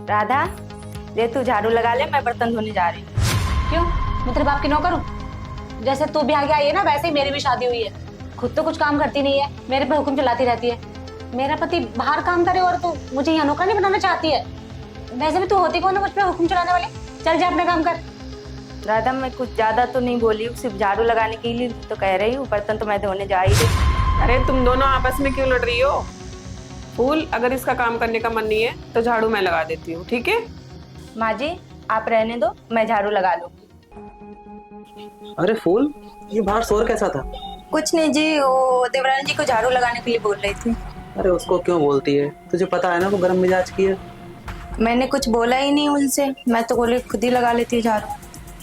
राधा, ये तू झाड़ू लगा ले, मैं बर्तन धोने जा रही हूँ। क्यों? मैं तेरे बाप की नौकर हूँ? जैसे तू भी आगे आई है ना, वैसे ही मेरी भी शादी हुई है। खुद तो कुछ काम करती नहीं है, मेरे पे हुक्म चलाती रहती है। मेरा पति बाहर काम करे और तू मुझे यहाँ नौकर नहीं बनाना चाहती है। वैसे भी तू होती कौन है मुझ पे हुक्म चलाने वाली? चल जा अपना काम कर। राधा, मैं कुछ ज्यादा तो नहीं बोली हूँ, सिर्फ झाड़ू लगाने के लिए तो कह रही हूँ, बर्तन तो मैं धोने जा ही रही। अरे तुम दोनों आपस में क्यों लड़ रही हो? फूल, अगर इसका काम करने का मन नहीं है तो झाड़ू मैं लगा देती हूँ, ठीक है? माँ जी, आप रहने दो, मैं झाड़ू लगा लूंगी। अरे फूल, ये बाहर शोर कैसा था? कुछ नहीं जी, वो देवरानी जी को झाड़ू लगाने के लिए बोल रही थी। अरे उसको क्यों बोलती है? तुझे पता है ना वो गर्म मिजाज की है। मैंने कुछ बोला ही नहीं उनसे, मैं तो बोली खुद ही लगा लेती झाड़ू।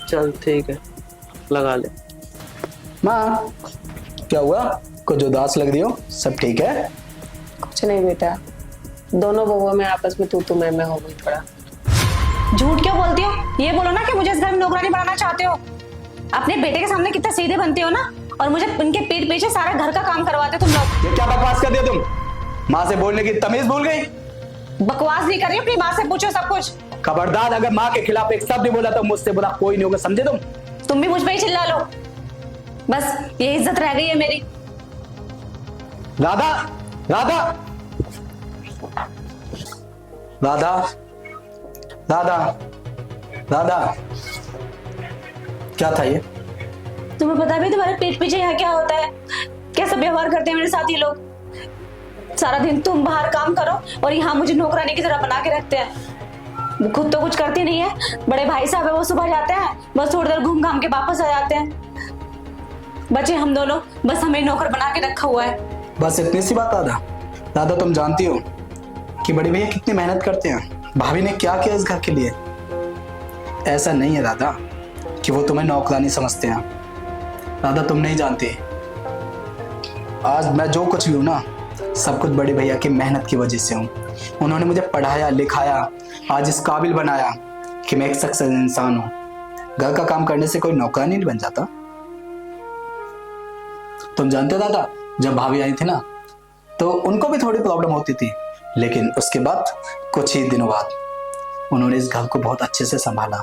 चल ठीक है, लगा ले। माँ, क्या हुआ? कुछ उदास लग रही हो? सब ठीक है? कुछ नहीं बेटा, दोनों बहूओं में आपस में तू मैं हो गई थोड़ा। झूठ क्यों बोलती हो? ये बोलो ना कि मुझे इस घर में नौकरानी बनाना चाहते हो। अपने बेटे के सामने कितना सीधे बनते हो ना, और मुझे उनके पीठ पीछे सारा घर का काम करवाते हो तुम लोग। ये क्या बकवास कर दिया तुम? माँ से बोलने की तमीज भूल गई? बकवास नहीं कर रही, अपनी माँ से पूछो सब कुछ। खबरदार, अगर माँ के खिलाफ एक शब्द बोला तो मुझसे बुरा कोई नहीं होगा, समझे तुम? तुम भी मुझ पे ही चिल्ला लो, बस ये इज्जत रह गई है मेरी। राधा, राधा, राधा, राधा, राधा, क्या था ये? तुम्हें पता भी तुम्हारे पीठ पीछे यहाँ क्या होता है? कैसा व्यवहार करते हैं मेरे साथ ये लोग? सारा दिन तुम बाहर काम करो और यहाँ मुझे नौकरानी की तरह बना के रखते हैं। वो खुद तो कुछ करती नहीं है। बड़े भाई साहब है, वो सुबह जाते हैं, बस थोड़ी देर घूम घाम के वापस आ जाते हैं। बचे हम दोनों, बस हमें नौकर बना के रखा हुआ है। बस इतनी सी बात? राधा, राधा, तुम जानती हो कि बड़े भैया कितनी मेहनत करते हैं, भाभी ने क्या किया इस घर के लिए। ऐसा नहीं है राधा कि वो तुम्हें नौकरानी समझते हैं। राधा, तुम नहीं जानती, आज मैं जो कुछ भी हूं ना, सब कुछ बड़े भैया की मेहनत की वजह से हूँ। उन्होंने मुझे पढ़ाया लिखाया, आज इस काबिल बनाया कि मैं एक सक्सेस इंसान हूँ। घर का काम करने से कोई नौकरानी नहीं बन जाता। तुम जानते हो दादा, जब भाभी आई थी ना, तो उनको भी थोड़ी प्रॉब्लम होती थी, लेकिन उसके बाद कुछ ही दिनों बाद उन्होंने इस घर को बहुत अच्छे से संभाला।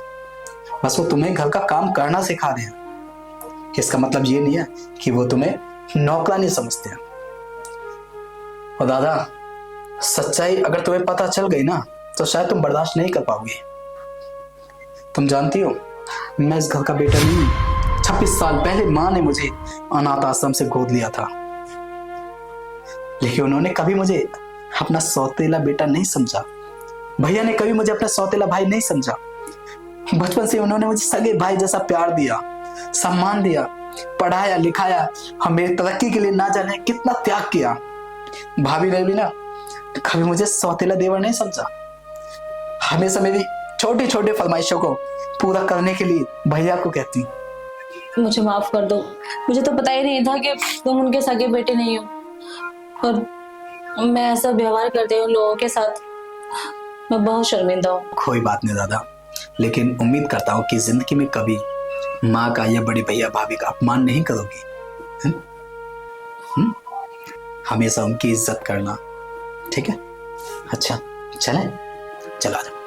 बस वो तुम्हें घर का काम करना सिखा रहे हैं। इसका मतलब ये नहीं है कि वो तुम्हें नौकरानी समझते हैं। और दादा, सच्चाई अगर तुम्हें पता चल गई ना, तो शायद तुम बर्दाश्त नहीं कर पाओगे। तुम जानती हो, मैं इस घर का बेटा नहीं हूं। 26 साल पहले माँ ने मुझे अनाथ आश्रम से गोद लिया था, लेकिन उन्होंने कभी मुझे अपना सौतेला बेटा नहीं समझा। भैया ने कभी मुझे अपना सौतेला भाई नहीं समझा। बचपन से उन्होंने मुझे सगे भाई जैसा प्यार दिया, सम्मान दिया, पढ़ाया लिखाया, हम मेरी तरक्की के लिए ना जाने कितना त्याग किया। भाभी ने भी ना कभी मुझे सौतेला देवर नहीं समझा। हमेशा मेरी छोटी छोटी फरमाइशों को पूरा करने के लिए भैया को कहती। मुझे माफ कर दो, मुझे तो पता ही नहीं था कि तुम उनके सगे बेटे नहीं हो, और मैं ऐसा व्यवहार करती हूँ लोगों के साथ। मैं बहुत शर्मिंदा हूँ। कोई बात नहीं दादा, लेकिन उम्मीद करता हूँ कि जिंदगी में कभी माँ का या बड़ी भैया भाभी का अपमान नहीं करोगी। हमेशा उनकी इज्जत करना, ठीक है? अच्छा चले, चला जाओ।